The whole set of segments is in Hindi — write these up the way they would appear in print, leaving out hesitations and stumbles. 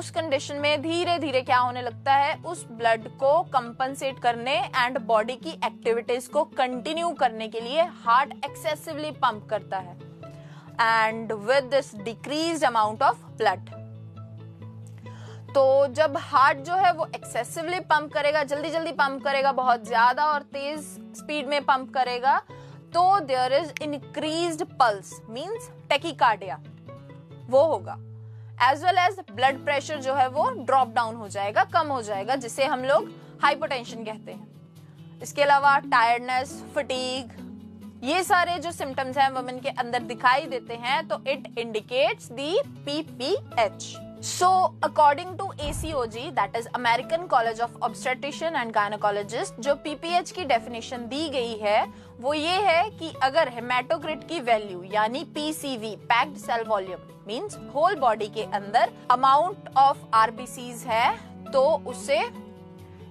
उस कंडीशन में धीरे धीरे क्या होने लगता है, उस ब्लड को कंपनसेट करने एंड बॉडी की एक्टिविटीज को कंटिन्यू करने के लिए हार्ट एक्सेसिवली पंप करता है and with this decreased amount of blood. तो जब हार्ट जो है वो एक्सेसिवली पंप करेगा, जल्दी जल्दी पंप करेगा, बहुत ज्यादा और तेज स्पीड में पंप करेगा, तो there is increased pulse means tachycardia वो होगा, as well as blood pressure जो है वो ड्रॉप डाउन हो जाएगा, कम हो जाएगा, जिसे हम लोग हाइपोटेंशन कहते हैं। इसके अलावा टायर्डनेस, फटीग, ये सारे जो सिम्टम्स हैं वुमेन के अंदर दिखाई देते हैं, तो it indicates the PPH. So, according to ACOG, that is American College of Obstetrician and Gynecologist, जो PPH की डेफिनेशन दी गई है वो ये है कि अगर हेमाटोक्रिट की वैल्यू यानी PCV, packed cell volume means whole body के अंदर अमाउंट ऑफ RBCs है, तो उससे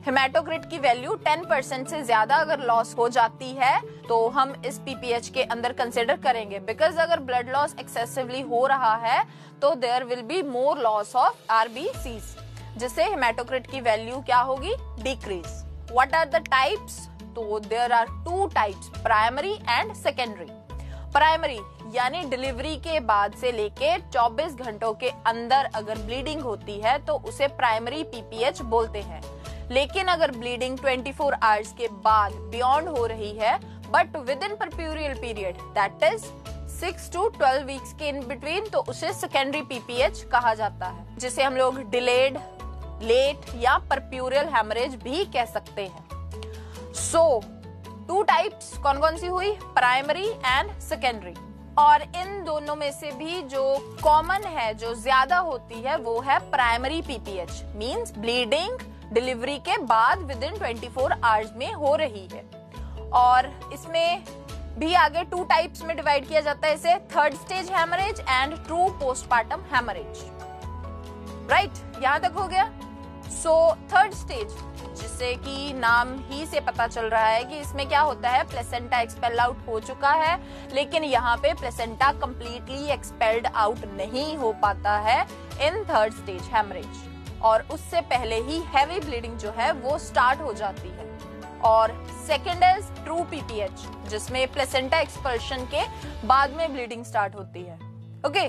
हेमाटोक्रिट की वैल्यू 10% से ज्यादा अगर लॉस हो जाती है तो हम इस पीपीएच के अंदर कंसिडर करेंगे, बिकॉज अगर ब्लड लॉस एक्सेसिवली हो रहा है तो there will be more loss of RBCs, जिससे हेमाटोक्रिट की वैल्यू क्या होगी, decrease. What are the types? तो there are two types, primary and secondary. Primary यानी डिलीवरी के बाद से लेके 24 घंटों के अंदर अगर ब्लीडिंग होती है तो उसे प्राइमरी पीपीएच बोलते हैं। लेकिन अगर ब्लीडिंग 24 आवर्स के बाद बियॉन्ड हो रही है but within puerperal period that is 6 to 12 weeks के इन बिटवीन, तो उसे सेकेंडरी पीपीएच कहा जाता है, जिसे हम लोग डिलेड, लेट या परप्यूरियल हेमरेज भी कह सकते हैं। सो टू टाइप्स कौन कौन सी हुई, प्राइमरी एंड सेकेंडरी, और इन दोनों में से भी जो कॉमन है, जो ज्यादा होती है, वो है primary PPH means bleeding delivery के बाद विद इन 24 आवर्स में हो रही है। और इसमें भी आगे टू टाइप्स में डिवाइड किया जाता है इसे, third stage haemorrhage and true postpartum haemorrhage. Right, यहां तक हो गया। सो थर्ड स्टेज, जिससे कि नाम ही से पता चल रहा है कि इसमें क्या होता है, प्लेसेंटा एक्सपेल आउट हो चुका है, लेकिन यहाँ पे प्लेसेंटा कंप्लीटली एक्सपेल्ड आउट नहीं हो पाता है इन थर्ड स्टेज हैमरेज, और उससे पहले ही हैवी ब्लीडिंग जो है वो स्टार्ट हो जाती है। और सेकेंड इज ट्रू पीपीएच, जिसमें प्लेसेंटा एक्सपल्शन के बाद में ब्लीडिंग स्टार्ट होती है। ओके,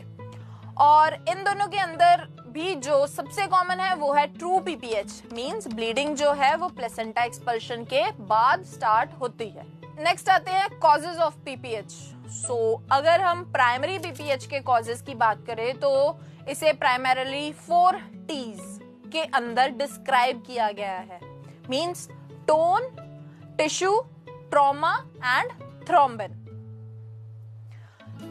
और इन दोनों के अंदर भी जो सबसे कॉमन है वो है ट्रू पीपीएच मींस ब्लीडिंग जो है वो प्लेसेंटा एक्सपल्शन के बाद स्टार्ट होती है। नेक्स्ट आते हैं कॉजेज ऑफ पीपीएच। सो अगर हम प्राइमरी पीपीएच के कॉजेज की बात करें तो इसे प्राइमरली 4 T's के अंदर डिस्क्राइब किया गया है, means tone, tissue, trauma and thrombin.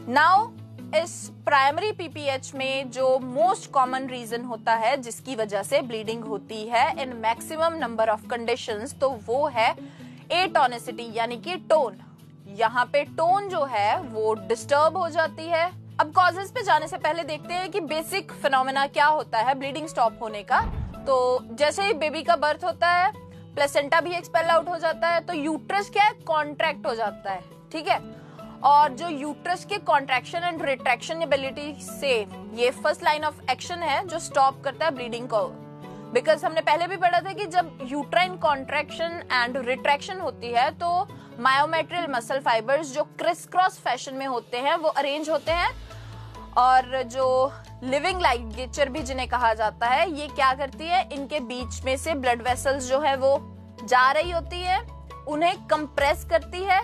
Now इस प्राइमरी पीपीएच में जो मोस्ट कॉमन रीजन होता है जिसकी वजह से ब्लीडिंग होती है in maximum number of conditions, तो वो है एटोनिसिटी यानी कि टोन। यहाँ पे टोन जो है वो डिस्टर्ब हो जाती है। अब कॉजेस पे जाने से पहले देखते हैं कि बेसिक फिनोमेना क्या होता है ब्लीडिंग स्टॉप होने का। तो जैसे ही बेबी का बर्थ होता है, प्लेसेंटा भी एक्सपेल आउट हो जाता है, तो यूट्रस क्या है, कॉन्ट्रैक्ट हो जाता है, ठीक है। और जो यूट्रस के कॉन्ट्रैक्शन एंड रिट्रैक्शन एबिलिटी से ये फर्स्ट लाइन ऑफ एक्शन है जो स्टॉप करता है ब्लीडिंग को, बिकॉज हमने पहले भी पढ़ा था कि जब यूट्राइन कॉन्ट्रैक्शन एंड रिट्रैक्शन होती है तो मायोमेट्रियल मसल फाइबर्स जो क्रिस क्रॉस फैशन में होते हैं वो अरेंज होते हैं, और जो लिविंग लाइगेचर भी जिन्हें कहा जाता है, ये क्या करती है, इनके बीच में से ब्लड वेसल्स जो है वो जा रही होती है, उन्हें कंप्रेस करती है